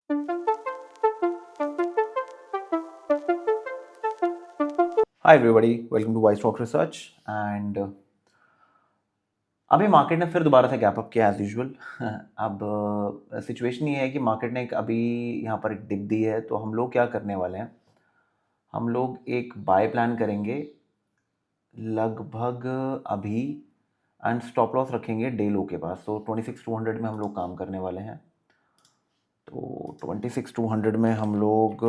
Hi everybody, welcome to Wise Talk Research and अभी market ने फिर दोबारा से गैप अप किया एज यूजुअल। अब सिचुएशन ये है कि मार्केट ने अभी यहाँ पर एक डिप दी है, तो हम लोग क्या करने वाले हैं, हम लोग एक बाय प्लान करेंगे लगभग अभी एंड स्टॉप लॉस रखेंगे डे लो के पास। तो 26,200 में हम लोग काम करने वाले हैं। तो 26,200 में हम लोग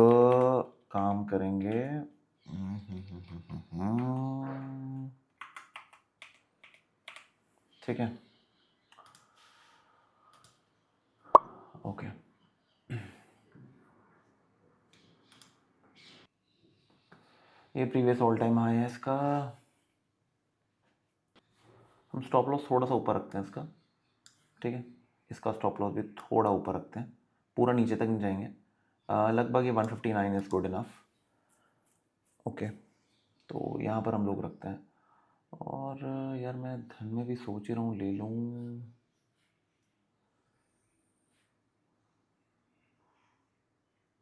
काम करेंगे। ठीक है, ओके। ये प्रीवियस ऑल टाइम हाई है इसका। हम स्टॉप लॉस थोड़ा सा ऊपर रखते हैं इसका, ठीक है। इसका स्टॉप लॉस भी थोड़ा ऊपर रखते हैं, पूरा नीचे तक नहीं जाएंगे। लगभग ये 159 इज़ गुड इनफ। ओके, तो यहाँ पर हम लोग रखते हैं। और यार मैं धन में भी सोच ही रहा हूँ ले लूँ।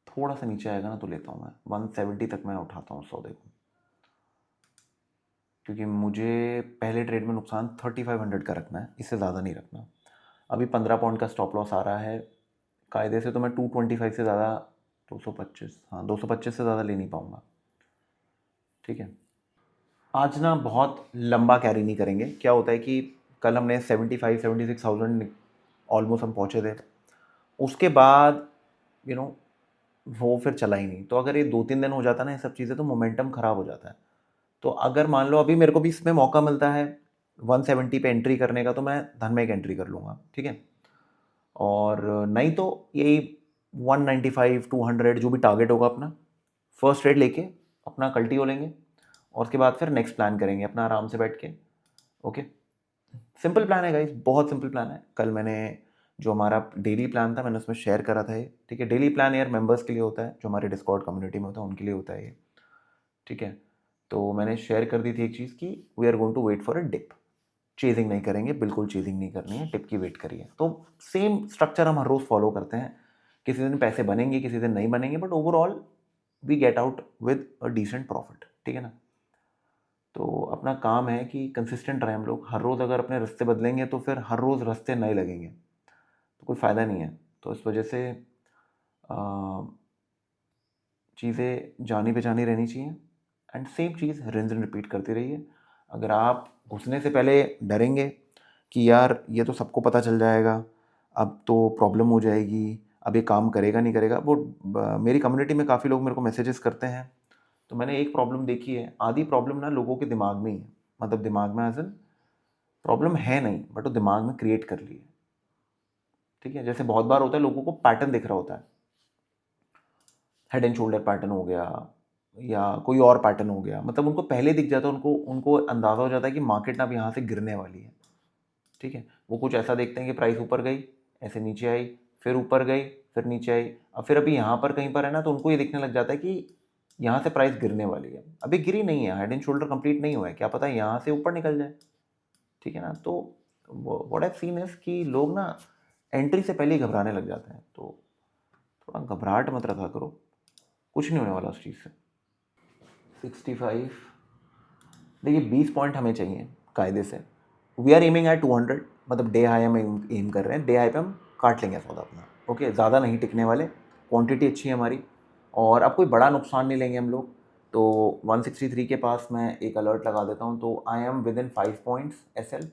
थोड़ा सा नीचे आएगा ना तो लेता हूँ मैं। 170 तक मैं उठाता हूँ सौदे को, क्योंकि मुझे पहले ट्रेड में नुकसान 3500 का रखना है, इससे ज़्यादा नहीं रखना। अभी 15 पॉइंट का स्टॉप लॉस आ रहा है। कायदे से तो मैं 225 से ज़्यादा, 225, हाँ 225 से ज़्यादा ले नहीं पाऊँगा, ठीक है। आज ना बहुत लंबा कैरी नहीं करेंगे। क्या होता है कि कल हमने 76,000 ऑलमोस्ट हम पहुँचे थे। उसके बाद यू नो वो फिर चला ही नहीं। तो अगर ये 2-3 दिन हो जाता ना ये सब चीज़ें, तो मोमेंटम ख़राब हो जाता है। तो अगर मान लो अभी मेरे को भी इसमें मौका मिलता है 170 पे एंट्री करने का, तो मैं धन में एक एंट्री कर लूँगा, ठीक है। और नहीं तो यही 195-200 जो भी टारगेट होगा अपना, फर्स्ट ट्रेड लेके अपना कल्टी हो लेंगे और उसके बाद फिर नेक्स्ट प्लान करेंगे अपना आराम से बैठ के। ओके, सिंपल प्लान है गाइस, बहुत सिंपल प्लान है। कल मैंने जो हमारा डेली प्लान था मैंने उसमें शेयर करा था ये, ठीक है। डेली प्लान यार मेंबर्स के लिए होता है, जो हमारे डिस्कॉर्ड कम्युनिटी में होता है उनके लिए होता है ये, ठीक है। तो मैंने शेयर कर दी थी एक चीज़ की, we are going to wait for a dip. Chasing नहीं करेंगे, बिल्कुल चेजिंग नहीं करनी है, टिप की वेट करिए। तो सेम स्ट्रक्चर हम हर रोज़ फॉलो करते हैं। किसी दिन पैसे बनेंगे, किसी दिन नहीं बनेंगे, but overall we get out with a decent profit, ठीक है ना। तो अपना काम है कि कंसिस्टेंट रहे हम लोग। हर रोज़ अगर अपने रास्ते बदलेंगे तो फिर हर रोज़ रास्ते नए लगेंगे, तो कोई फ़ायदा नहीं है। तो इस वजह से चीज़ें जानी पहचानी रहनी चाहिए and same cheese rinse and repeat करती रहिए। अगर आप घुसने से पहले डरेंगे कि यार ये तो सबको पता चल जाएगा, अब तो प्रॉब्लम हो जाएगी, अब ये काम करेगा नहीं करेगा, वो मेरी कम्युनिटी में काफ़ी लोग मेरे को मैसेजेस करते हैं। तो मैंने एक प्रॉब्लम देखी है, आधी प्रॉब्लम ना लोगों के दिमाग में ही है। मतलब दिमाग में एज इन प्रॉब्लम है नहीं, बट वो दिमाग में क्रिएट कर ली है, ठीक है। जैसे बहुत बार होता है लोगों को पैटर्न दिख रहा होता है, हेड एंड शोल्डर पैटर्न हो गया या कोई और पैटर्न हो गया, मतलब उनको पहले दिख जाता है, उनको उनको अंदाज़ा हो जाता है कि मार्केट ना अब यहाँ से गिरने वाली है, ठीक है। वो कुछ ऐसा देखते हैं कि प्राइस ऊपर गई, ऐसे नीचे आई, फिर ऊपर गई, फिर नीचे आई, अब फिर अभी यहाँ पर कहीं पर है ना, तो उनको ये दिखने लग जाता है कि यहाँ से प्राइस गिरने वाली है। अभी गिरी नहीं है, हेड एंड शोल्डर कंप्लीट नहीं हुआ है, क्या पता यहाँ से ऊपर निकल जाए, ठीक है ना। तो व्हाट आई सीन इज कि लोग ना एंट्री से पहले ही घबराने लग जाते हैं। तो थोड़ा घबराहट मत रखा करो, कुछ नहीं होने वाला उस चीज़ से। 65, देखिए 20 पॉइंट हमें चाहिए कायदे से। वी आर एमिंग एट 200, मतलब डे हाई हम एम कर रहे हैं। डे हाई पे हम काट लेंगे सौदा अपना, ओके। ज़्यादा नहीं टिकने वाले, क्वांटिटी अच्छी है हमारी, और अब कोई बड़ा नुकसान नहीं लेंगे हम लोग। तो 163 के पास मैं एक अलर्ट लगा देता हूँ, तो I am with in 5 points SL।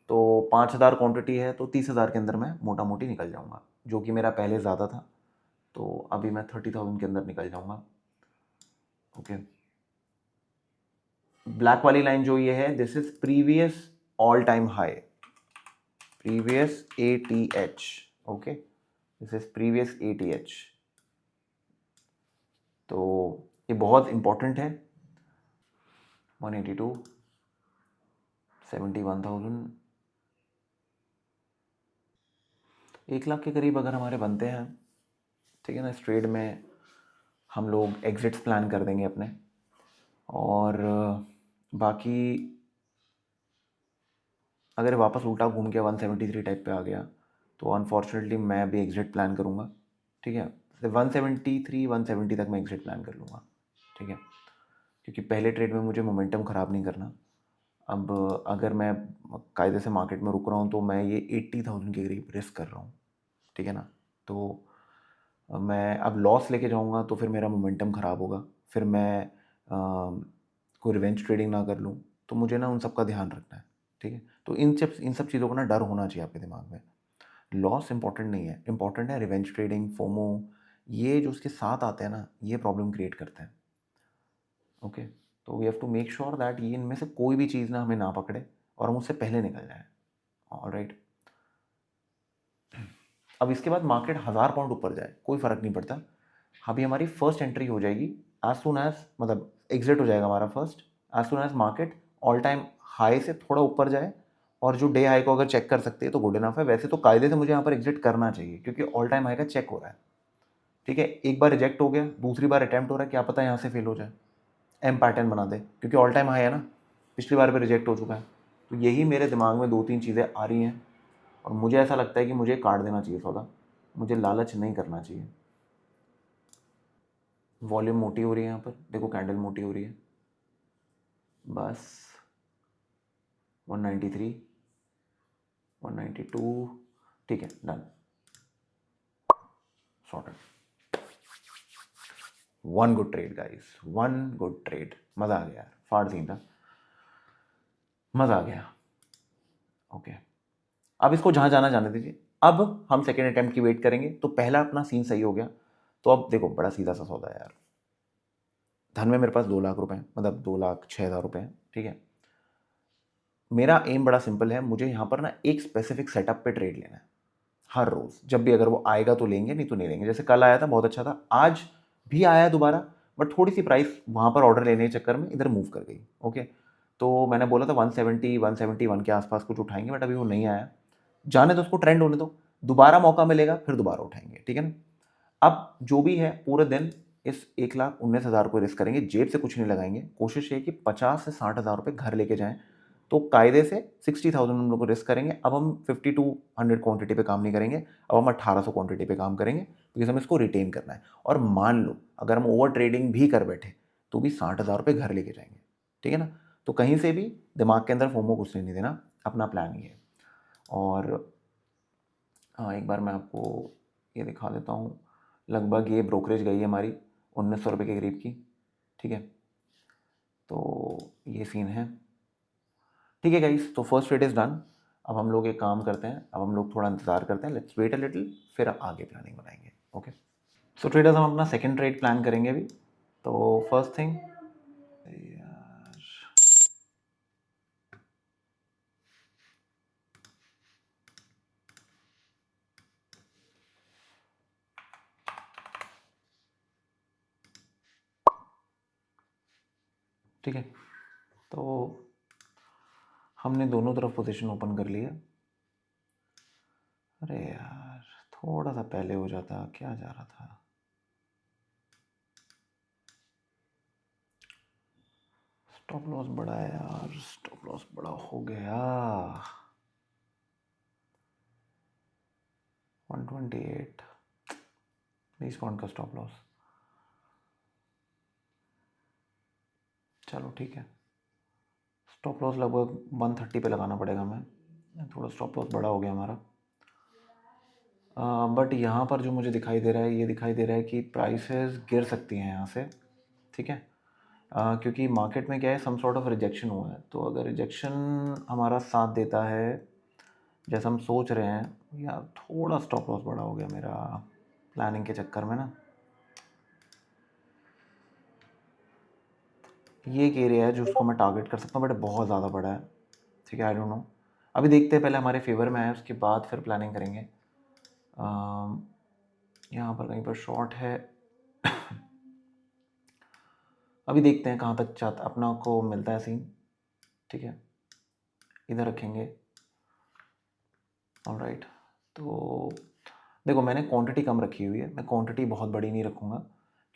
तो 5000 क्वांटिटी है, तो 30,000 के अंदर मैं मोटा मोटी निकल जाऊँगा, जो कि मेरा पहले ज़्यादा था। तो अभी मैं 30,000 के अंदर निकल जाऊँगा, ओके। ब्लैक वाली लाइन जो ये है, this is previous all time high, previous ATH, okay. This is previous ATH। तो ये बहुत इंपॉर्टेंट है। 182, 71,000, 1 लाख के करीब अगर हमारे बनते हैं, ठीक है ना, इस ट्रेड में हम लोग एग्जिट्स प्लान कर देंगे अपने। और बाकी अगर वापस उल्टा घूम के 173 टाइप पे आ गया, तो अनफॉर्चुनेटली मैं भी एग्जिट प्लान करूँगा, ठीक है। 173 170 तक मैं एग्जिट प्लान कर लूँगा, ठीक है, क्योंकि पहले ट्रेड में मुझे मोमेंटम ख़राब नहीं करना। अब अगर मैं कायदे से मार्केट में रुक रहा हूँ तो मैं ये 80,000 के करीब रिस्क कर रहा हूँ, ठीक है ना। तो मैं अब लॉस लेके जाऊँगा तो फिर मेरा मोमेंटम ख़राब होगा, फिर मैं कोई रिवेंज ट्रेडिंग ना कर लूँ, तो मुझे ना उन सब का ध्यान रखना है, ठीक है। तो इन सब चीज़ों का ना डर होना चाहिए आपके दिमाग में। लॉस इंपॉर्टेंट नहीं है, इंपॉर्टेंट है रिवेंज ट्रेडिंग, फोमो, ये जो उसके साथ आते हैं ना, ये प्रॉब्लम क्रिएट करते हैं। ओके, तो we have to make sure that ये इनमें से कोई भी चीज़ ना हमें ना पकड़े और हम उससे पहले निकल जाएं। ऑलराइट, अब इसके बाद मार्केट 1000 पॉइंट ऊपर जाए कोई फ़र्क नहीं पड़ता, अभी हमारी फर्स्ट एंट्री हो जाएगी एज सुन एज, मतलब एग्जिट हो जाएगा हमारा first as soon as market all time high से थोड़ा ऊपर जाए, और जो डे हाई को अगर चेक कर सकते हैं तो गुड इनफ है। वैसे तो कायदे से मुझे यहाँ पर एग्जिट करना चाहिए क्योंकि ऑल टाइम हाई का चेक हो रहा है, ठीक है। एक बार रिजेक्ट हो गया, दूसरी बार अटैम्प्ट हो रहा है, क्या पता यहाँ से फेल हो जाए, एम पैटर्न बना दे, क्योंकि ऑल टाइम हाई है ना, पिछली बार भी रिजेक्ट हो चुका है। तो यही मेरे दिमाग में 2-3 चीज़ें आ रही हैं और मुझे ऐसा लगता है कि मुझे काट देना चाहिए सौदा, मुझे लालच नहीं करना चाहिए। वॉल्यूम मोटी हो रही है यहाँ पर, देखो कैंडल मोटी हो रही है, बस 193 192, ठीक है, done, sorted. One good trade guys, one good trade, मज़ा आ गया यार, फाड़ सीन था, मज़ा आ गया। ओके, अब इसको जहाँ जाना जाने दीजिए। अब हम सेकेंड अटैम्प्ट की वेट करेंगे, तो पहला अपना सीन सही हो गया, तो अब देखो बड़ा सीधा सा सौदा है यार। धन में मेरे पास 2 लाख रुपए हैं, मतलब 2,06,000 रुपये हैं, ठीक है। मेरा एम बड़ा सिंपल है, मुझे यहाँ पर ना एक स्पेसिफिक सेटअप पे ट्रेड लेना है हर रोज़, जब भी अगर वो आएगा तो लेंगे, नहीं तो नहीं लेंगे। जैसे कल आया था बहुत अच्छा था, आज भी आया दोबारा, बट थोड़ी सी प्राइस वहाँ पर ऑर्डर लेने के चक्कर में इधर मूव कर गई। ओके, तो मैंने बोला था 170 171 के आसपास कुछ उठाएंगे, बट अभी वो नहीं आया, जाने दो, उसको ट्रेंड होने दो, दोबारा मौका मिलेगा फिर दोबारा उठाएंगे, ठीक है ना। अब जो भी है पूरे दिन इस 1,19,000 को रिस्क करेंगे, जेब से कुछ नहीं लगाएंगे, कोशिश ये कि 50 से 60 हज़ार रुपये घर लेके जाएं, तो कायदे से 60,000 हम लोग को रिस्क करेंगे। अब हम 5200 क्वांटिटी पे काम नहीं करेंगे, अब हम 1800 क्वांटिटी पे काम करेंगे, बिकॉज हमें इसको रिटेन करना है। और मान लो अगर हम ओवर ट्रेडिंग भी कर बैठे तो भी 60,000 रुपये घर लेके जाएंगे, ठीक है ना। तो कहीं से भी दिमाग के अंदर फोमो घुसने नहीं देना, अपना प्लान ये है। और हाँ, एक बार मैं आपको ये दिखा देता हूँ, लगभग ये ब्रोकरेज गई है हमारी 1,900 रुपये के करीब की, ठीक है। तो ये सीन है, ठीक है गाइस, तो फर्स्ट ट्रेड इज़ डन। अब हम लोग एक काम करते हैं, अब हम लोग थोड़ा इंतज़ार करते हैं, लेट्स वेट अ लिटिल, फिर आगे प्लानिंग बनाएंगे। ओके, सो ट्रेडर्स हम अपना सेकंड ट्रेड प्लान करेंगे अभी। तो फर्स्ट थिंग यार, ठीक है, तो हमने दोनों तरफ पोजीशन ओपन कर लिया। अरे यार, थोड़ा सा पहले हो जाता, क्या जा रहा था। स्टॉप लॉस बड़ा है यार, स्टॉप लॉस बड़ा हो गया, 128, 20 पॉइंट का स्टॉप लॉस। चलो ठीक है, स्टॉप लॉस लगभग 130 पे लगाना पड़ेगा, मैं थोड़ा स्टॉप लॉस बड़ा हो गया हमारा। बट यहाँ पर जो मुझे दिखाई दे रहा है, ये दिखाई दे रहा है कि प्राइसेस गिर सकती हैं यहाँ से, ठीक है। क्योंकि मार्केट में क्या है, सम सॉर्ट ऑफ रिजेक्शन हुआ है, तो अगर रिजेक्शन हमारा साथ देता है जैसा हम सोच रहे हैं, या थोड़ा स्टॉप लॉस बड़ा हो गया मेरा प्लानिंग के चक्कर में ना। ये एक एरिया है जो उसको मैं टारगेट कर सकता हूँ, बट बहुत ज़्यादा बड़ा है, ठीक है, आई डोंट नो। अभी देखते हैं, पहले हमारे फेवर में आए उसके बाद फिर प्लानिंग करेंगे। यहाँ पर कहीं पर शॉर्ट है, अभी देखते हैं कहाँ तक चाहता अपना को मिलता है सीन, ठीक है, इधर रखेंगे। ऑलराइट, तो देखो मैंने क्वांटिटी कम रखी हुई है, मैं क्वांटिटी बहुत बड़ी नहीं रखूँगा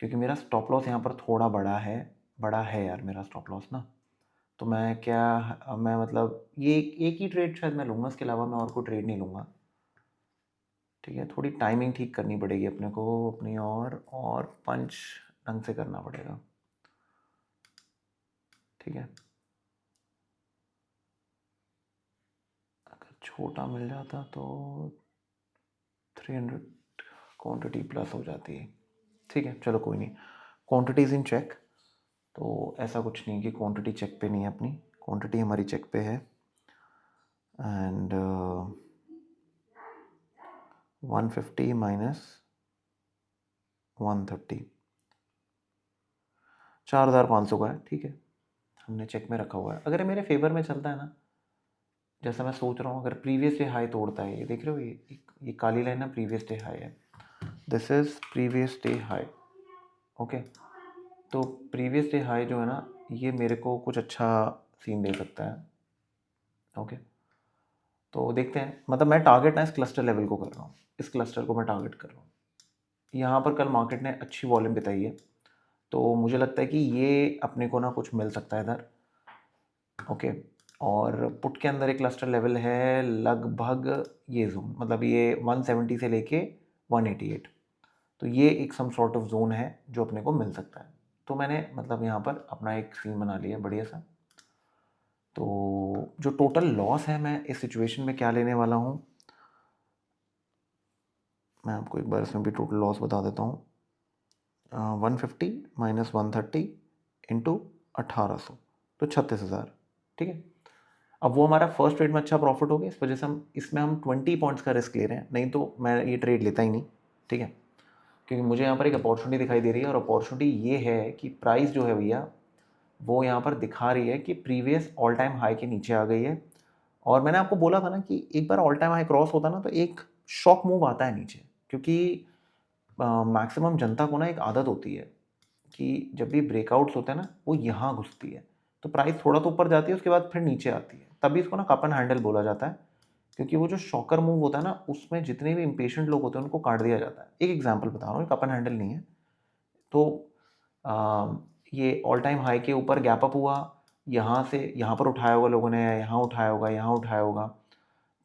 क्योंकि मेरा स्टॉप लॉस यहाँ पर थोड़ा बड़ा है यार मेरा स्टॉप लॉस ना। तो मैं क्या, मैं मतलब ये एक ही ट्रेड शायद मैं लूँगा, इसके अलावा मैं और कोई ट्रेड नहीं लूँगा। ठीक है, थोड़ी टाइमिंग ठीक करनी पड़ेगी अपने को अपनी, और पंच ढंग से करना पड़ेगा। ठीक है, अगर छोटा मिल जाता तो 300 क्वांटिटी प्लस हो जाती है। ठीक है, चलो कोई नहीं, क्वांटिटी इज इन चेक। तो ऐसा कुछ नहीं कि क्वांटिटी चेक पे नहीं है अपनी, क्वांटिटी हमारी चेक पे है। एंड 150 माइनस 130 4,500 का है। ठीक है, हमने चेक में रखा हुआ है। अगर ये मेरे फेवर में चलता है ना, जैसा मैं सोच रहा हूँ, अगर प्रीवियस डे हाई तोड़ता है, ये देख रहे हो, ये काली लाइन ना प्रीवियस डे हाई है, this is previous day high. Okay, तो प्रीवियस डे हाई जो है ना, ये मेरे को कुछ अच्छा सीन दे सकता है। ओके, तो देखते हैं, मतलब मैं टारगेट ना इस क्लस्टर लेवल को कर रहा हूँ, इस क्लस्टर को मैं टारगेट कर रहा हूँ। यहाँ पर कल मार्केट ने अच्छी वॉल्यूम बिताई है, तो मुझे लगता है कि ये अपने को ना कुछ मिल सकता है इधर। ओके, और पुट के अंदर एक क्लस्टर लेवल है लगभग ये जोन, मतलब ये 170 से लेके 188, तो ये एक सम सॉर्ट ऑफ जोन है जो अपने को मिल सकता है। तो मैंने मतलब यहाँ पर अपना एक सीन बना लिया बढ़िया सा। तो जो टोटल लॉस है, मैं इस सिचुएशन में क्या लेने वाला हूँ, मैं आपको एक बार इसमें भी टोटल लॉस बता देता हूँ। 150 माइनस 130 इंटू 1800, तो 36,000। ठीक है, अब वो हमारा फर्स्ट ट्रेड में अच्छा प्रॉफिट हो गया, इस वजह से हम इसमें 20 पॉइंट्स का रिस्क ले रहे हैं, नहीं तो मैं ये ट्रेड लेता ही नहीं। ठीक है, क्योंकि मुझे यहाँ पर एक अपॉर्चुनिटी दिखाई दे रही है, और अपॉर्चुनिटी ये है कि प्राइस जो है भैया, वो यहाँ पर दिखा रही है कि प्रीवियस ऑल टाइम हाई के नीचे आ गई है। और मैंने आपको बोला था ना कि एक बार ऑल टाइम हाई क्रॉस होता ना, तो एक शॉक मूव आता है नीचे, क्योंकि मैक्सिमम जनता को ना एक आदत होती है कि जब भी ब्रेकआउट्स होते हैं ना, वो यहाँ घुसती है, तो प्राइस थोड़ा तो ऊपर जाती है, उसके बाद फिर नीचे आती है, तभी इसको ना कप एंड हैंडल बोला जाता है। क्योंकि वो जो शॉकर मूव होता है ना, उसमें जितने भी इम्पेशेंट लोग होते हैं उनको काट दिया जाता है। एक एग्जांपल बता रहा हूँ, कप एंड हैंडल नहीं है। तो ये ऑल टाइम हाई के ऊपर गैप अप हुआ, यहाँ से यहाँ पर उठाया होगा लोगों ने, यहाँ उठाया होगा, यहाँ उठाया होगा,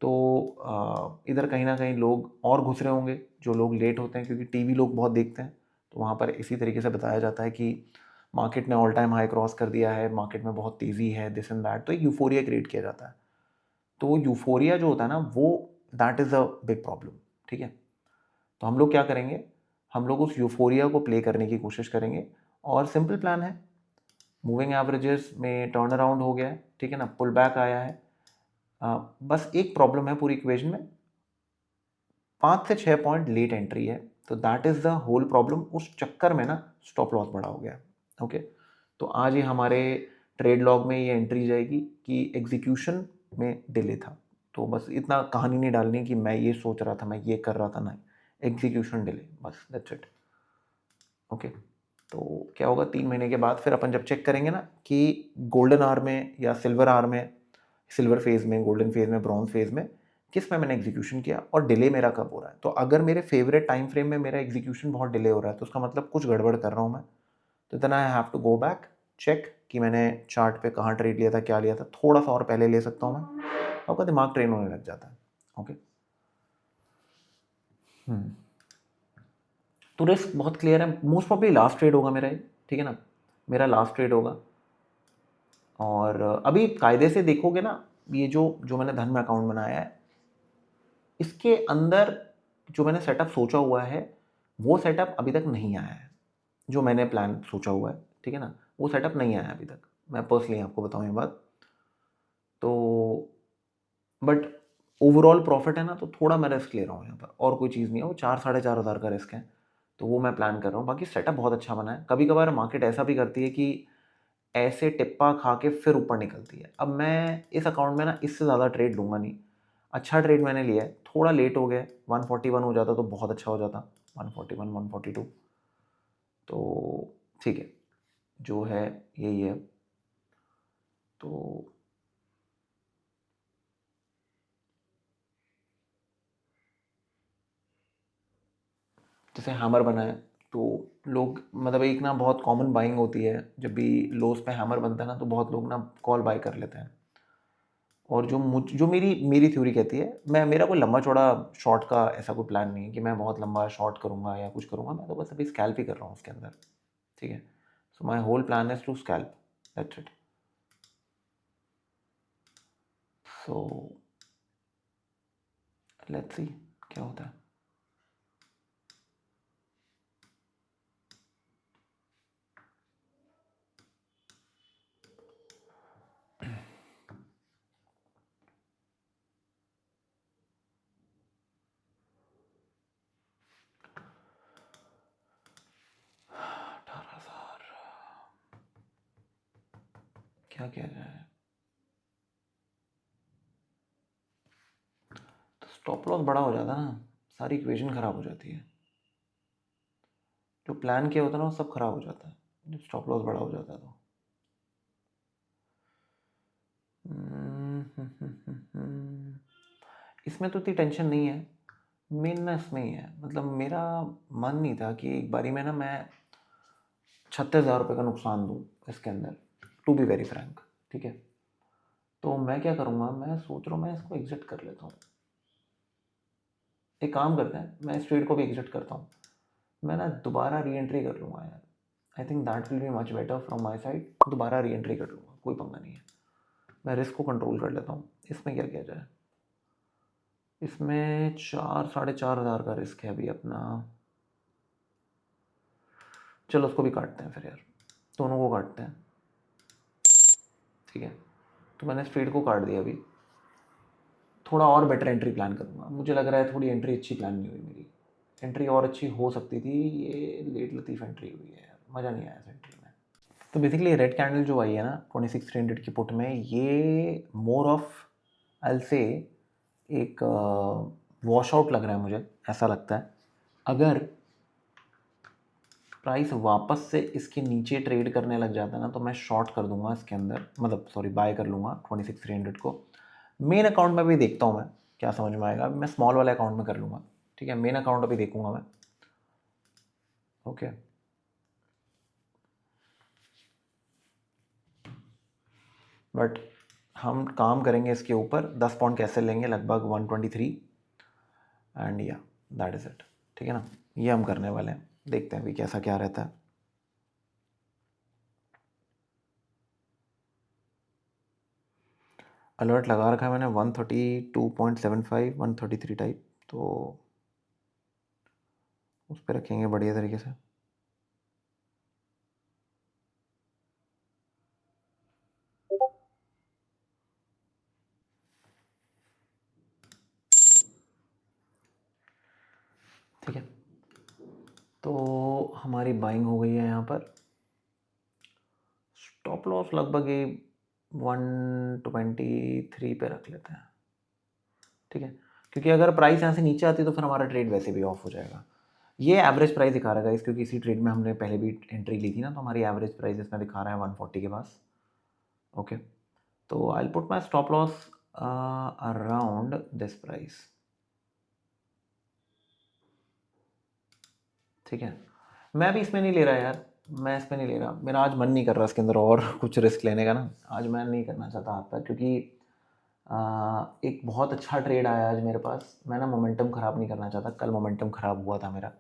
तो इधर कहीं ना कहीं लोग और घुस रहे होंगे, जो लोग लेट होते हैं, क्योंकि टीवी लोग बहुत देखते हैं, तो वहाँ पर इसी तरीके से बताया जाता है कि मार्केट ने ऑल टाइम हाई क्रॉस कर दिया है, मार्केट में बहुत तेज़ी है, दिस एंड दैट, तो एक यूफोरिया क्रिएट किया जाता है। तो वो यूफोरिया जो होता है ना, वो that is a big problem. ठीक है, तो हम लोग क्या करेंगे, हम लोग उस यूफोरिया को प्ले करने की कोशिश करेंगे, और सिंपल प्लान है, मूविंग एवरेजेस में टर्न अराउंड हो गया है, ठीक है ना, पुल बैक आया है। बस एक प्रॉब्लम है पूरी इक्वेशन में, 5 से 6 पॉइंट लेट एंट्री है, तो that is the whole problem. उस चक्कर में ना स्टॉप लॉस बड़ा हो गया। ओके, तो आज ये हमारे ट्रेड लॉग में ये एंट्री जाएगी कि एग्जीक्यूशन में डिले था। तो बस इतना कहानी नहीं डालनी कि मैं ये सोच रहा था, मैं ये कर रहा था, नहीं, एग्जीक्यूशन डिले, बस दैट्स इट। ओके, तो क्या होगा 3 महीने के बाद फिर अपन जब चेक करेंगे ना कि गोल्डन आवर में या सिल्वर आवर में, सिल्वर फेज में, गोल्डन फेज में, ब्रॉन्ज फेज में, किस में मैंने एग्जीक्यूशन किया और डिले मेरा कब हो रहा है। तो अगर मेरे फेवरेट टाइम फ्रेम में मेरा एग्जीक्यूशन बहुत डिले हो रहा है, तो उसका मतलब कुछ गड़बड़ कर रहा हूँ मैं। तो then I have to go back, check कि मैंने चार्ट पे कहाँ ट्रेड लिया था, क्या लिया था, थोड़ा सा और पहले ले सकता हूँ मैं, आपका दिमाग ट्रेन होने लग जाता है। ओके, तो रिस्क बहुत क्लियर है, मोस्ट प्रॉब्ली लास्ट ट्रेड होगा मेरा ये, ठीक है ना, मेरा लास्ट ट्रेड होगा। और अभी कायदे से देखोगे ना, ये जो जो मैंने धन में अकाउंट बनाया है, इसके अंदर जो मैंने सेटअप सोचा हुआ है, वो सेटअप अभी तक नहीं आया है, जो मैंने प्लान सोचा हुआ है, ठीक है ना, वो सेटअप नहीं आया है अभी तक, मैं पर्सनली आपको बताऊँ ये बात। तो बट ओवरऑल प्रॉफिट है ना, तो थोड़ा मैं रिस्क ले रहा हूँ यहाँ पर, और कोई चीज़ नहीं है, वो 4-4,500 का रिस्क है, तो वो मैं प्लान कर रहा हूँ। बाकी सेटअप बहुत अच्छा बना है। कभी कभार मार्केट ऐसा भी करती है कि ऐसे टिप्पा खा के फिर ऊपर निकलती है। अब मैं इस अकाउंट में ना इससे ज़्यादा ट्रेड लूँगा नहीं, अच्छा ट्रेड मैंने लिया है, थोड़ा लेट हो गया, 141 हो जाता तो बहुत अच्छा हो जाता, 141 142, तो ठीक है, जो है यही है। तो जैसे हैमर बना है, तो लोग मतलब एक ना बहुत कॉमन बाइंग होती है, जब भी लोस पे हैमर बनता है ना, तो बहुत लोग ना कॉल बाय कर लेते हैं। और जो मेरी मेरी थ्योरी कहती है, मेरा कोई लंबा चौड़ा शॉर्ट का ऐसा कोई प्लान नहीं है कि मैं बहुत लंबा शॉर्ट करूँगा या कुछ करूँगा, मैं तो बस अभी स्कैल्प ही कर रहा हूँ उसके अंदर, ठीक है। So my whole plan is to scalp, that's it. So let's see क्या होता है। क्या किया जाए, तो स्टॉप लॉस बड़ा हो जाता है ना, सारी इक्वेशन ख़राब हो जाती है, जो प्लान किया होता है ना वो सब ख़राब हो जाता है जब स्टॉप लॉस बड़ा हो जाता है तो। इसमें तो इतनी टेंशन नहीं है, मेन ना इसमें ही है, मतलब मेरा मन नहीं था कि एक बारी में ना मैं 36,000 रुपये का नुकसान दूँ इसके अंदर, टू बी वेरी फ्रैंक, ठीक है। तो मैं क्या करूँगा, मैं सोच रहा हूँ मैं इसको एग्जिट कर लेता हूँ। एक काम करते हैं, मैं इस ट्रेड को भी एग्जिट करता हूँ, मैं ना दोबारा री एंट्री कर लूँगा यार। I think that will be much better from my side. दोबारा री एंट्री कर लूँगा, कोई पंगा नहीं है, मैं रिस्क को कंट्रोल कर लेता हूँ। इसमें क्या किया जाए, इसमें 4-4.5 हज़ार का रिस्क है अभी अपना। चलो उसको भी काटते हैं फिर यार, दोनों को काटते हैं, ठीक है। तो मैंने इस ट्रेड को काट दिया अभी, थोड़ा और बेटर एंट्री प्लान करूँगा। मुझे लग रहा है थोड़ी एंट्री अच्छी प्लान नहीं हुई मेरी, एंट्री और अच्छी हो सकती थी, ये लेट लतीफ़ एंट्री हुई है यार, मज़ा नहीं आया इस एंट्री में। तो बेसिकली रेड कैंडल जो आई है ना 26,300 की पुट में, ये मोर ऑफ आई से एक वॉश आउट लग रहा है मुझे, ऐसा लगता है। अगर प्राइस वापस से इसके नीचे ट्रेड करने लग जाता है ना, तो मैं शॉर्ट कर दूंगा इसके अंदर, मतलब सॉरी बाय कर लूँगा 26,300 को। मेन अकाउंट में भी देखता हूँ मैं क्या समझ में आएगा, मैं स्मॉल वाले अकाउंट में कर लूँगा, ठीक है। मेन अकाउंट अभी देखूंगा मैं, ओके। बट हम काम करेंगे इसके ऊपर, 10 पॉइंट कैसे लेंगे, लगभग 123, एंड या दैट इज़ इट, ठीक है ना। ये हम करने वाले हैं, देखते हैं अभी कैसा क्या रहता है। अलर्ट लगा रखा है मैंने 132.75, 133 टाइप, तो उस पर रखेंगे बढ़िया तरीके से। ठीक है, तो हमारी बाइंग हो गई है यहाँ पर। स्टॉप लॉस लगभग ये 123 पे रख लेते हैं, ठीक है। क्योंकि अगर प्राइस यहाँ से नीचे आती है तो फिर हमारा ट्रेड वैसे भी ऑफ हो जाएगा। ये एवरेज प्राइस दिखा रहा है गाइस, क्योंकि इसी ट्रेड में हमने पहले भी एंट्री ली थी ना, तो हमारी एवरेज प्राइस इसमें दिखा रहा है 140 के पास, ओके। तो I put my stop loss around this price, ठीक है। मैं भी इसमें नहीं ले रहा यार, मैं इसमें नहीं ले रहा, मेरा आज मन नहीं कर रहा इसके अंदर और कुछ रिस्क लेने का ना, आज मैं नहीं करना चाहता हाथ पैर, क्योंकि एक बहुत अच्छा ट्रेड आया आज मेरे पास। मैं ना मोमेंटम ख़राब नहीं करना चाहता, कल मोमेंटम ख़राब हुआ था मेरा,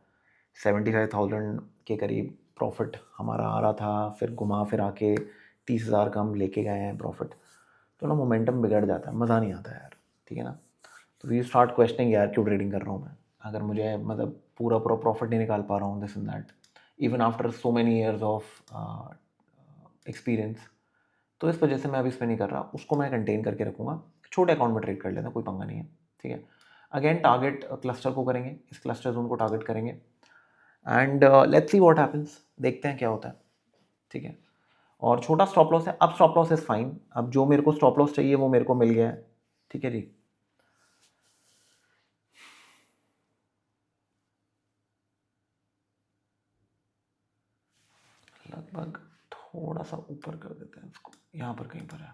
75,000 के करीब प्रॉफिट हमारा आ रहा था, फिर घुमा फिर आके 30,000 का हम लेके गए हैं प्रॉफिट, तो ना मोमेंटम बिगड़ जाता है, मज़ा नहीं आता यार, ठीक है ना। तो वी स्टार्ट क्वेश्चनिंग यार क्यों ट्रेडिंग कर रहा हूँ मैं, अगर मुझे मतलब पूरा पूरा प्रॉफिट नहीं निकाल पा रहा हूँ, this and that, even after so many years of experience. तो इस वजह से मैं अभी इसमें नहीं कर रहा, उसको मैं कंटेन करके रखूँगा, छोटे अकाउंट में ट्रेड कर लेता, कोई पंगा नहीं है, ठीक है। अगेन टारगेट क्लस्टर को करेंगे, इस क्लस्टर जोन को टारगेट करेंगे, and let's see what happens, देखते हैं क्या होता है, ठीक है। और छोटा स्टॉप लॉस है, अब स्टॉप लॉस इज़ फाइन, अब जो मेरे को स्टॉप लॉस चाहिए वो मेरे को मिल गया है, ठीक है जी। लगभग थोड़ा सा ऊपर कर देते हैं इसको, यहाँ पर कहीं पर है,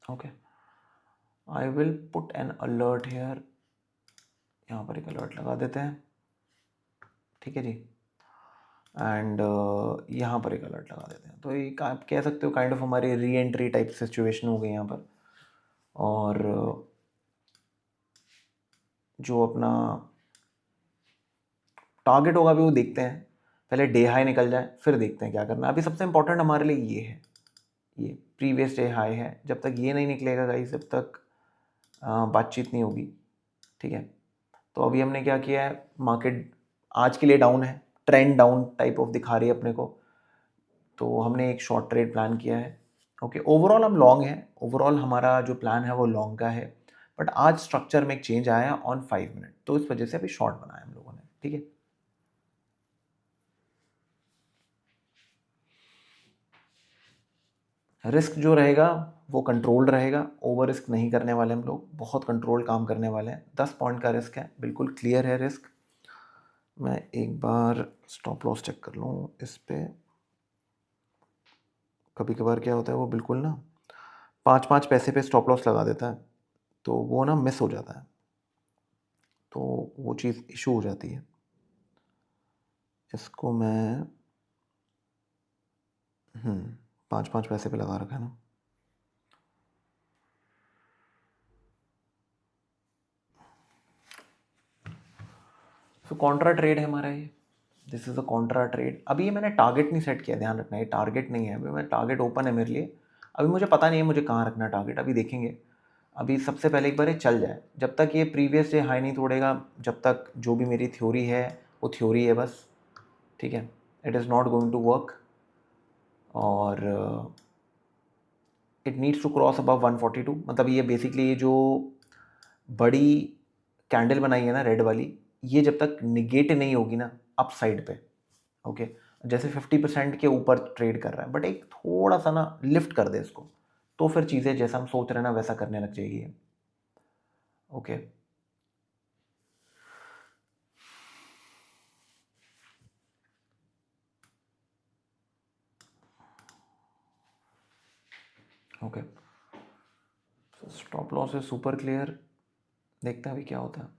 okay. I will put an alert here, यहाँ पर एक अलर्ट लगा देते हैं, ठीक है जी। एंड यहाँ पर एक अलर्ट लगा देते हैं, तो ये आप कह सकते हो काइंड ऑफ हमारी री एंट्री टाइप सिचुएशन हो गई यहाँ पर। और जो अपना टारगेट होगा अभी वो देखते हैं, पहले डे हाई निकल जाए फिर देखते हैं क्या करना है। अभी सबसे इंपॉर्टेंट हमारे लिए ये है, ये प्रीवियस डे हाई है, जब तक ये नहीं निकलेगा गाइस जब तक बातचीत नहीं होगी, ठीक है। तो अभी हमने क्या किया है, मार्केट आज के लिए डाउन है, ट्रेंड डाउन टाइप ऑफ दिखा रही है अपने को, तो हमने एक शॉर्ट ट्रेड प्लान किया है। ओके, ओवरऑल हम लॉन्ग है, ओवरऑल हमारा जो प्लान है वो लॉन्ग का है, बट आज स्ट्रक्चर में एक चेंज आया ऑन 5 मिनट, तो इस वजह से अभी शॉर्ट बनाया हम लोगों ने, ठीक है। रिस्क जो रहेगा वो कंट्रोल्ड रहेगा, ओवर रिस्क नहीं करने वाले हम लोग, बहुत कंट्रोल काम करने वाले हैं। 10 पॉइंट का रिस्क है, बिल्कुल क्लियर है रिस्क। मैं एक बार स्टॉप लॉस चेक कर लूँ इस पे। कभी कभार क्या होता है वो बिल्कुल ना 5-5 पैसे पे स्टॉप लॉस लगा देता है, तो वो ना मिस हो जाता है, तो वो चीज़ इशू हो जाती है। इसको मैं 5-5 पैसे पे लगा रखा है ना। तो कॉन्ट्रा ट्रेड है हमारा ये, this is a Contra trade. अभी ये मैंने टारगेट नहीं सेट किया, ध्यान रखना, ये टारगेट नहीं है अभी, मैं टारगेट ओपन है मेरे लिए। अभी मुझे पता नहीं है मुझे कहाँ रखना टारगेट, अभी देखेंगे। अभी सबसे पहले एक बार ये चल जाए, जब तक ये प्रीवियस डे हाई नहीं तोड़ेगा, जब तक जो भी मेरी थ्योरी है वो थ्योरी है बस, ठीक है। It is not going to work, और it needs to cross above 142। मतलब ये बेसिकली ये जो बड़ी कैंडल बनाई है ना रेड वाली, ये जब तक निगेट नहीं होगी ना अप साइड पे, ओके, जैसे 50% के ऊपर ट्रेड कर रहा है, बट एक थोड़ा सा ना लिफ्ट कर दे इसको, तो फिर चीज़ें जैसा हम सोच रहे हैं ना वैसा करने लग जाएगी, ओके। ओके, स्टॉप लॉस है सुपर क्लियर, देखते हैं अभी क्या होता है।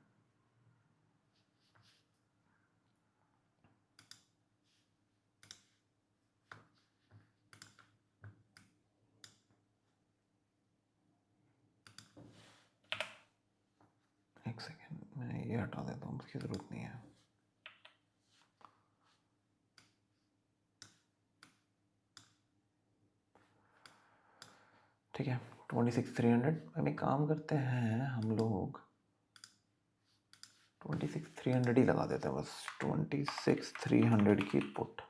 एक सेकेंड, मैं ये हटा देता हूँ, उसकी ज़रूरत नहीं है। ठीक है, 26,300। हम एक काम करते हैं, हम लोग 26,300 ही लगा देते हैं बस, 26,300 की पुट,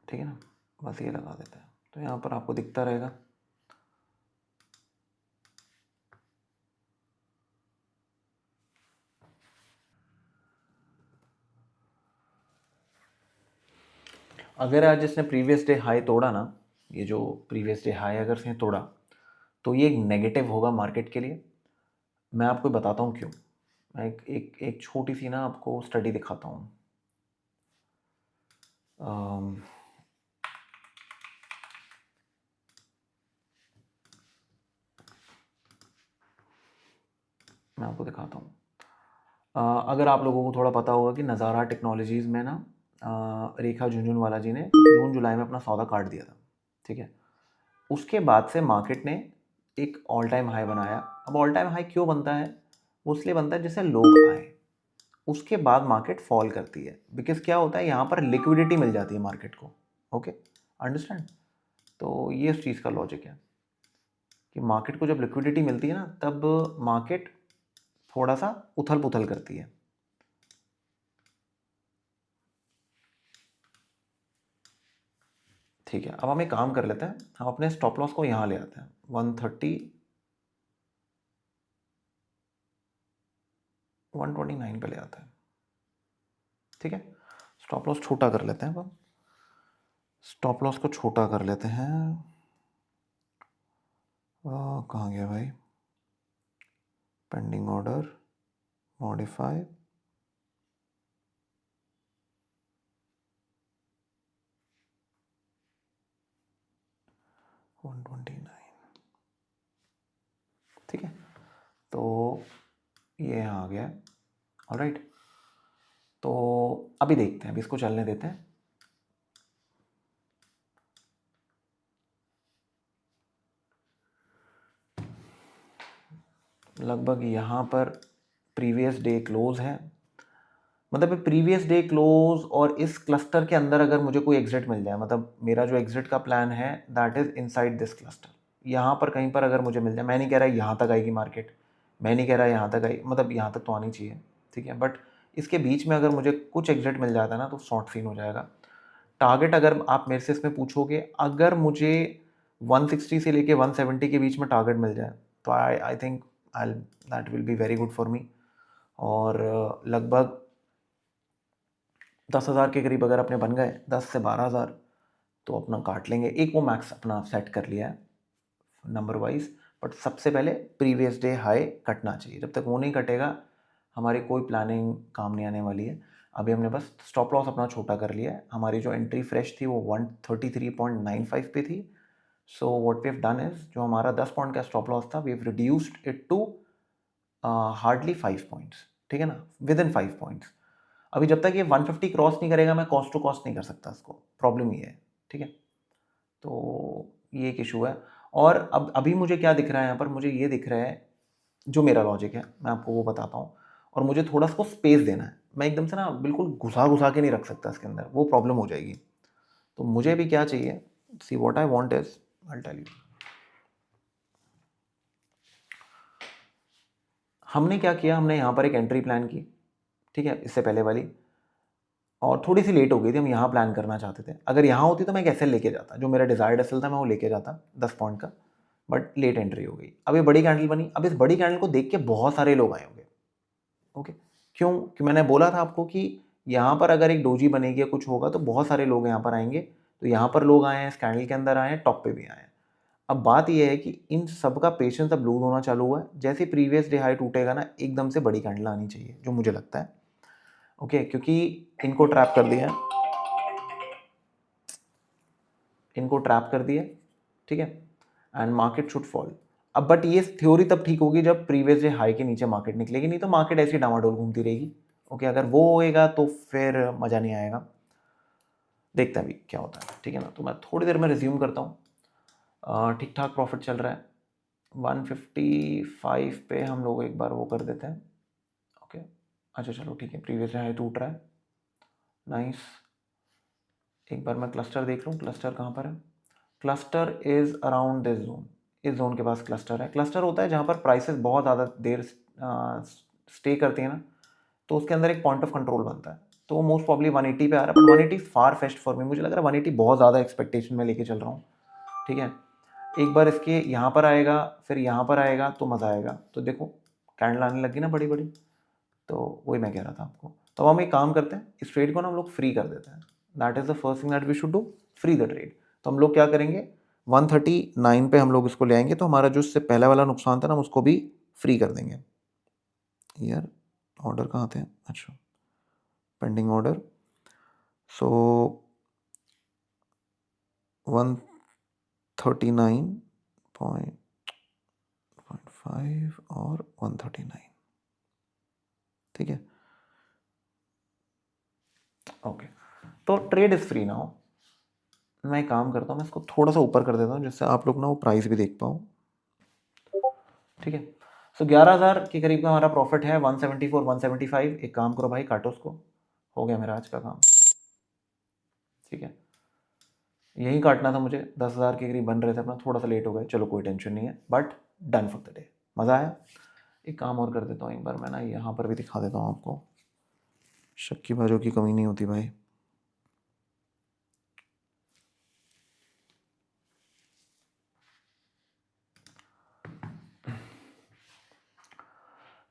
ठीक है ना, बस ये लगा देते हैं, तो यहाँ पर आपको दिखता रहेगा। अगर आज इसने प्रीवियस डे हाई तोड़ा ना, ये जो प्रीवियस डे हाई अगर इसने तोड़ा, तो ये एक नेगेटिव होगा मार्केट के लिए। मैं आपको बताता हूँ क्यों। मैं एक छोटी सी ना आपको स्टडी दिखाता हूँ। मैं आपको दिखाता हूँ। अगर आप लोगों को थोड़ा पता होगा कि नज़ारा टेक्नोलॉजीज़ में ना रेखा झुनझुनवाला जी ने जून जुलाई में अपना सौदा काट दिया था, ठीक है। उसके बाद से मार्केट ने एक ऑल टाइम हाई बनाया। अब ऑल टाइम हाई क्यों बनता है, वो इसलिए बनता है जैसे लोग आए, उसके बाद मार्केट फॉल करती है, बिकॉज क्या होता है यहाँ पर लिक्विडिटी मिल जाती है मार्केट को, ओके, अंडरस्टैंड। तो ये उस चीज़ का लॉजिक है कि मार्केट को जब लिक्विडिटी मिलती है ना, तब मार्केट थोड़ा सा उथल पुथल करती है। ठीक है, अब हम एक काम कर लेते हैं, हम अपने स्टॉप लॉस को यहाँ ले आते हैं 130 129 पे ले आते हैं, ठीक है। स्टॉप लॉस छोटा कर लेते हैं, अब स्टॉप लॉस को छोटा कर लेते हैं। कहाँ गया भाई, पेंडिंग ऑर्डर, मॉडिफाई, वन 129, ठीक है। तो ये यहाँ आ गया है, ऑलराइट। तो अभी देखते हैं, अभी इसको चलने देते हैं। लगभग यहाँ पर प्रीवियस डे क्लोज है, मतलब प्रीवियस डे क्लोज और इस क्लस्टर के अंदर अगर मुझे कोई एग्जिट मिल जाए, मतलब मेरा जो एग्जिट का प्लान है that is inside this cluster, यहाँ पर कहीं पर अगर मुझे मिल जाए, मैं नहीं कह रहा यहाँ तक आएगी मार्केट, मैं नहीं कह रहा यहाँ तक आई, मतलब यहाँ तक तो आनी चाहिए, ठीक है, बट इसके बीच में अगर मुझे कुछ एग्जिट मिल जाता है ना तो शॉर्ट सीन हो जाएगा। टारगेट अगर आप मेरे से इसमें पूछोगे, अगर मुझे 160 से लेके 170 के बीच में टारगेट मिल जाए तो I think I that will be very good for me. और लगभग 10,000 के करीब अगर अपने बन गए, 10 से 12,000 तो अपना काट लेंगे। एक वो मैक्स अपना सेट कर लिया है नंबर वाइज, बट सबसे पहले प्रीवियस डे हाई कटना चाहिए। जब तक वो नहीं कटेगा हमारी कोई प्लानिंग काम नहीं आने वाली है। अभी हमने बस स्टॉप लॉस अपना छोटा कर लिया है। हमारी जो एंट्री फ्रेश थी वो 133.95 पे थी। So what we have done is, जो हमारा 10 पॉइंट का स्टॉप लॉस था we have reduced it to hardly 5 points, ठीक है ना, विद इन 5 पॉइंट्स। अभी जब तक ये 150 क्रॉस नहीं करेगा मैं कॉस्ट टू कॉस्ट नहीं कर सकता इसको, प्रॉब्लम ये है, ठीक है। तो ये एक इशू है। और अब अभी मुझे क्या दिख रहा है यहाँ पर, मुझे ये दिख रहा है, जो मेरा लॉजिक है मैं आपको वो बताता हूँ, और मुझे थोड़ा सा स्पेस देना है। मैं एकदम से ना बिल्कुल घुसा घुसा के नहीं रख सकता इसके अंदर, वो प्रॉब्लम हो जाएगी। तो मुझे भी क्या चाहिए, see what I want is, I tell you. हमने क्या किया, हमने यहाँ पर एक एंट्री प्लान की, ठीक है, इससे पहले वाली, और थोड़ी सी लेट हो गई थी, हम यहाँ प्लान करना चाहते थे। अगर यहाँ होती तो मैं एक एसएल लेके जाता, जो मेरा डिजायर्ड एसएल था मैं वो लेके जाता 10 पॉइंट का, बट लेट एंट्री हो गई। अब ये बड़ी कैंडल बनी, अब इस बड़ी कैंडल को देख के बहुत सारे लोग आए होंगे, ओके। क्यों कि मैंने बोला था आपको कि यहाँ पर अगर एक डोजी बनेगी या कुछ होगा तो बहुत सारे लोग यहाँ पर आएंगे। तो यहाँ पर लोग आए हैं, इस कैंडल के अंदर आए हैं, टॉप पे भी आए हैं। अब बात यह है कि इन सब का पेशेंस अब लूज होना चालू हुआ है। जैसे प्रीवियस डे हाई टूटेगा ना, एकदम से बड़ी कैंडल आनी चाहिए, जो मुझे लगता है, ओके, क्योंकि इनको ट्रैप कर दिया, इनको ट्रैप कर दिया, ठीक है, एंड मार्केट शुड फॉल। अब बट ये थ्योरी तब ठीक होगी जब प्रीवियस डे हाई के नीचे मार्केट निकलेगी, नहीं तो मार्केट ऐसी डामाडोल घूमती रहेगी, ओके। अगर वो होएगा तो फिर मज़ा नहीं आएगा। देखते हैं अभी क्या होता है, ठीक है ना। तो मैं थोड़ी देर में रिज्यूम करता हूँ। ठीक ठाक प्रॉफिट चल रहा है, 155 पे हम लोग एक बार वो कर देते हैं, ओके। अच्छा चलो ठीक है, प्रीवियस हाई टूट रहा है, नाइस। एक बार मैं क्लस्टर देख लूँ, क्लस्टर कहाँ पर है। Cluster is around this zone, इस जोन के पास क्लस्टर है। क्लस्टर होता है जहाँ पर प्राइसेस बहुत ज़्यादा देर स्टे करती हैं ना, तो उसके अंदर एक पॉइंट ऑफ कंट्रोल बनता है। तो वो मोस्ट प्रॉब्ली 180 पे आ रहा है, but 180 far fest for me. मुझे लग रहा है 180 बहुत ज़्यादा एक्सपेक्टेशन में लेके चल रहा हूँ, ठीक है। एक बार इसके यहाँ पर आएगा, फिर यहाँ पर आएगा तो मज़ा आएगा। तो देखो कैंडल आने लगी ना बड़ी बड़ी, तो वही मैं कह रहा था आपको। तो हम एक काम करते हैं, इस ट्रेड को ना हम लोग फ्री कर देते हैं। That is the first thing that we should do, free the trade. तो हम लोग क्या करेंगे, 139 पे हम लोग इसको ले आएंगे, तो हमारा जो इससे पहला वाला नुकसान था ना, हम उसको भी फ्री कर देंगे। यार ऑर्डर कहाँ थे, अच्छा पेंडिंग ऑर्डर। सो 139.5 और 139, ठीक है, ओके। तो ट्रेड इज फ्री नाउ। मैं एक काम करता हूँ, मैं इसको थोड़ा सा ऊपर कर देता हूँ जिससे आप लोग ना वो प्राइस भी देख पाओ, ठीक है। सो 11,000 के करीब का हमारा प्रॉफिट है, 174 175। एक काम करो भाई, काटो उसको, हो गया मेरा आज का काम, ठीक है। यही काटना था मुझे, 10,000 के करीब बन रहे थे अपना, थोड़ा सा लेट हो गए, चलो कोई टेंशन नहीं है, but done for the day, मज़ा आया। एक काम और कर देता हूँ, एक बार मैं ना यहाँ पर भी दिखा देता हूँ आपको, शक्कीबाजों की कमी नहीं होती भाई।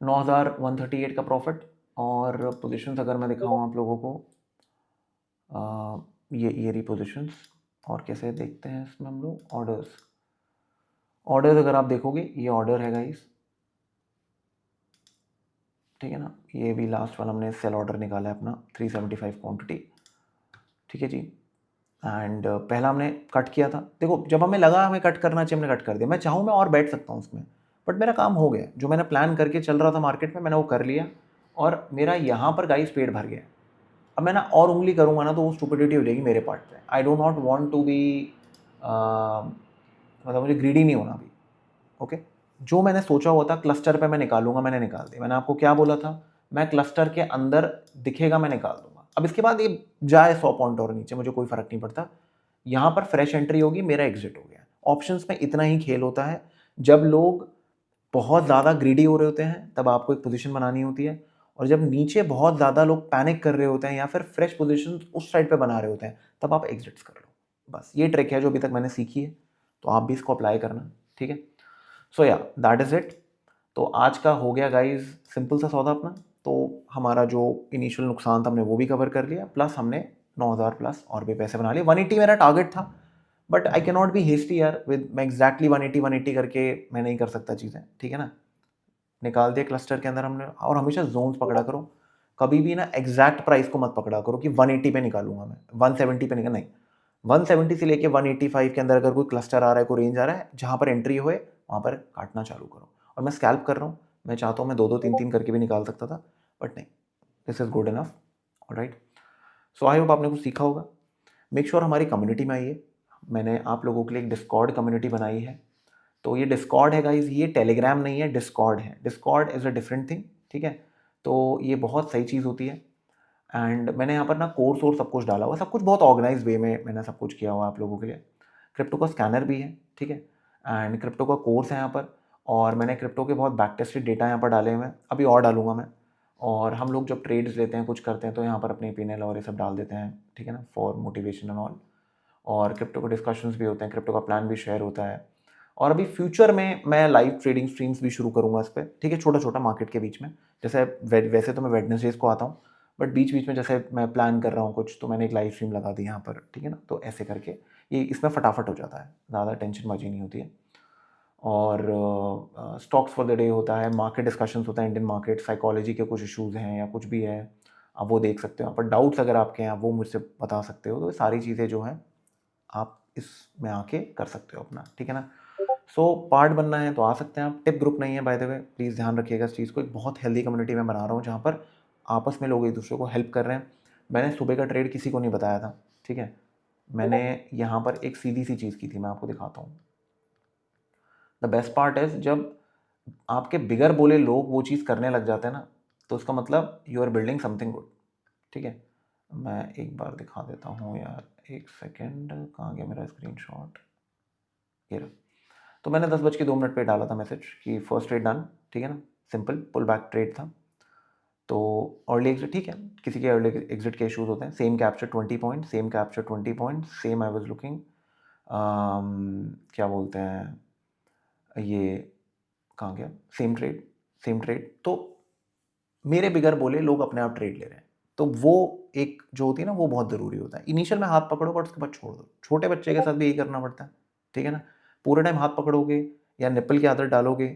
$9,138 का प्रॉफिट। और पोजीशंस अगर मैं दिखाऊँ आप लोगों को, ये रही पोजीशंस। और कैसे देखते हैं इसमें हम लोग, ऑर्डर्स अगर आप देखोगे, ये ऑर्डर है गाइस, ठीक है ना। ये भी लास्ट वाला हमने सेल ऑर्डर निकाला है अपना, 375 क्वांटिटी, ठीक है जी। एंड पहला हमने कट किया था, देखो जब हमें लगा हमें कट करना चाहिए हमने कट कर दिया। मैं चाहूँ मैं और बैठ सकता हूँ उसमें, बट मेरा काम हो गया, जो मैंने प्लान करके चल रहा था मार्केट में मैंने वो कर लिया, और मेरा यहाँ पर गाइस पेट भर गया। अब मैं ना और उंगली करूँगा ना तो वो स्टुपिडिटी हो जाएगी मेरे पार्ट पे। I do not want to be, मतलब मुझे ग्रीडी नहीं होना अभी, ओके। जो मैंने सोचा हुआ था क्लस्टर पे मैं निकालूंगा, मैंने निकाल दिया। मैंने आपको क्या बोला था, मैं क्लस्टर के अंदर दिखेगा मैं निकाल दूंगा। अब इसके बाद ये जाए 100 पॉइंट और नीचे, मुझे कोई फर्क नहीं पड़ता। यहाँ पर फ्रेश एंट्री होगी, मेरा एग्जिट हो गया। ऑप्शंस में इतना ही खेल होता है। जब लोग बहुत ज़्यादा ग्रीडी हो रहे होते हैं तब आपको एक पोजीशन बनानी होती है, और जब नीचे बहुत ज़्यादा लोग पैनिक कर रहे होते हैं या फिर फ्रेश पोजीशन उस साइड पे बना रहे होते हैं, तब आप एग्जिट्स कर लो। बस ये ट्रिक है जो अभी तक मैंने सीखी है, तो आप भी इसको अप्लाई करना, ठीक है। सो या दैट इज़ इट। तो आज का हो गया गाइज सिंपल सा सौदा अपना। तो हमारा जो इनिशियल नुकसान था हमने वो भी कवर कर लिया, प्लस हमने 9,000 प्लस और भी पैसे बना लिए। 180 मेरा टारगेट था, but I can not be hasty यार विद, मैं एग्जैक्टली 180 करके मैं नहीं कर सकता चीज़ें, ठीक है ना। निकाल दिया क्लस्टर के अंदर हमने। और हमेशा जोन्स पकड़ा करो, कभी भी ना एग्जैक्ट प्राइस को मत पकड़ा करो कि 180 पे निकालूंगा मैं, 170 पे निकाल नहीं। 170 से लेके 185 के अंदर अगर कोई क्लस्टर आ रहा है, कोई रेंज आ रहा है, जहां पर एंट्री हुए वहां पर काटना चालू करो। और मैं स्कैल्प कर रहा हूँ, मैं चाहता हूँ मैं 2-2 3-3 करके भी निकाल सकता था, बट नहीं, this is good enough. Alright, so I hope आपने कुछ सीखा होगा। मेक श्योर हमारी कम्युनिटी में आइए। मैंने आप लोगों के लिए एक डिस्कॉर्ड कम्युनिटी बनाई है। तो ये डिस्कॉर्ड है गाइज, ये टेलीग्राम नहीं है, डिस्कॉर्ड है। Discord is a different thing, ठीक है। तो ये बहुत सही चीज़ होती है। एंड मैंने यहाँ पर ना कोर्स और सब कुछ डाला हुआ, सब कुछ बहुत ऑर्गेनाइज वे में मैंने सब कुछ किया हुआ आप लोगों के लिए। क्रिप्टो का स्कैनर भी है, ठीक है, एंड क्रिप्टो का कोर्स है यहाँ पर। और मैंने क्रिप्टो के बहुत बैक टेस्टेड डेटा यहाँ पर डाले हुए हैं, अभी और डालूंगा मैं। और हम लोग जब ट्रेड्स लेते हैं, कुछ करते हैं, तो यहाँ पर अपने ओपिनियन और ये सब डाल देते हैं, ठीक है ना, फॉर मोटिवेशन एंड ऑल। और क्रिप्टो के डिस्कशंस भी होते हैं, क्रिप्टो का प्लान भी शेयर होता है। और अभी फ्यूचर में मैं लाइव ट्रेडिंग स्ट्रीम्स भी शुरू करूँगा इस पर, ठीक है, छोटा छोटा मार्केट के बीच में। जैसे वैसे तो मैं वेडनेसडेज को आता हूँ, बट बीच बीच में जैसे मैं प्लान कर रहा हूँ कुछ, तो मैंने एक लाइव स्ट्रीम लगा दी यहाँ पर, ठीक है ना। तो ऐसे करके ये इसमें फटाफट हो जाता है, ज़्यादा टेंशन बाजी नहीं होती है। और स्टॉक्स फॉर द डे होता है, मार्केट डिस्कशंस होता है, इंडियन मार्केट, साइकोलॉजी के कुछ इश्यूज़ हैं या कुछ भी है, आप वो देख सकते हो। पर डाउट्स अगर आपके हैं वो मुझसे बता सकते हो। तो ये सारी चीज़ें जो हैं आप इसमें आके कर सकते हो अपना, ठीक है ना। सो पार्ट बनना है तो आ सकते हैं आप। टिप ग्रुप नहीं है बाय द वे, प्लीज़ ध्यान रखिएगा इस चीज़ को। एक बहुत हेल्दी कम्युनिटी में बना रहा हूँ जहाँ पर आपस में लोग एक दूसरे को हेल्प कर रहे हैं। मैंने सुबह का ट्रेड किसी को नहीं बताया था, ठीक है। मैंने यहाँ पर एक सीधी सी चीज़ की थी, मैं आपको दिखाता हूँ। द बेस्ट पार्ट इज जब आपके बिगर बोले लोग वो चीज़ करने लग जाते हैं ना, तो उसका मतलब you are building something good, ठीक है। मैं एक बार दिखा देता हूँ यार, एक सेकेंड, कहाँ गया मेरा स्क्रीनशॉट, ये रहा। तो मैंने 10:02 पे डाला था मैसेज कि फर्स्ट ट्रेड डन, ठीक है ना, सिंपल पुल बैक ट्रेड था। तो अर्ली एग्जिट, ठीक है, किसी के अर्ली एग्जिट के इशूज़ होते हैं। Same capture 20 point, same capture 20 point, same I was looking, क्या बोलते हैं ये, कहाँ गया, सेम ट्रेड, सेम ट्रेड। तो मेरे बिगर बोले लोग अपने आप ट्रेड ले रहे हैं, तो वो एक जो होती है ना, वो बहुत ज़रूरी होता है। इनिशियल में हाथ पकड़ो, बट उसके बाद छोड़ दो। छोटे बच्चे के साथ भी यही करना पड़ता है, ठीक है ना। पूरे टाइम हाथ पकड़ोगे या निप्पल की आदत डालोगे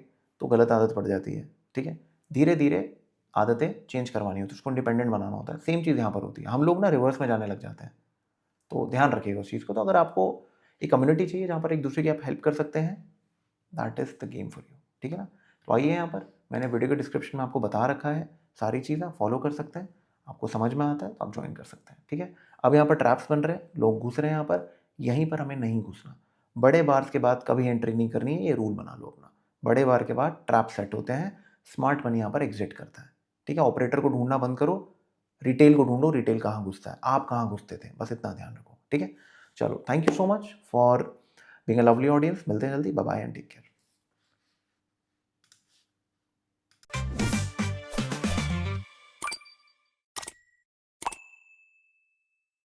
तो गलत आदत पड़ जाती है, ठीक है। धीरे धीरे आदतें चेंज करवानी होती है, उसको इंडिपेंडेंट बनाना होता है। सेम चीज़ यहाँ पर होती है, हम लोग ना रिवर्स में जाने लग जाते हैं। तो ध्यान रखिएगा उस चीज़ को। तो अगर आपको एक कम्युनिटी चाहिए जहाँ पर एक दूसरे की आप हेल्प कर सकते हैं, that is the game for you, ठीक है ना। तो आइए, यहाँ पर मैंने वीडियो के डिस्क्रिप्शन में आपको बता रखा है, सारी चीज़ें फॉलो कर सकते हैं। आपको समझ में आता है तो आप ज्वाइन कर सकते हैं, ठीक है। अब यहाँ पर ट्रैप्स बन रहे हैं, लोग घुस रहे हैं यहाँ पर, यहीं पर हमें नहीं घुसना। बड़े बार के बाद कभी एंट्री नहीं करनी है, ये रूल बना लो अपना। बड़े बार के बाद ट्रैप सेट होते हैं, स्मार्ट मनी यहाँ पर एग्जिट करता है, ठीक है। ऑपरेटर को ढूंढना बंद करो, रिटेल को ढूंढो, रिटेल कहाँ घुसता है, आप कहाँ घुसते थे, बस इतना ध्यान रखो, ठीक है। चलो, thank you so much for being a lovely audience. मिलते हैं जल्दी, bye bye and take care.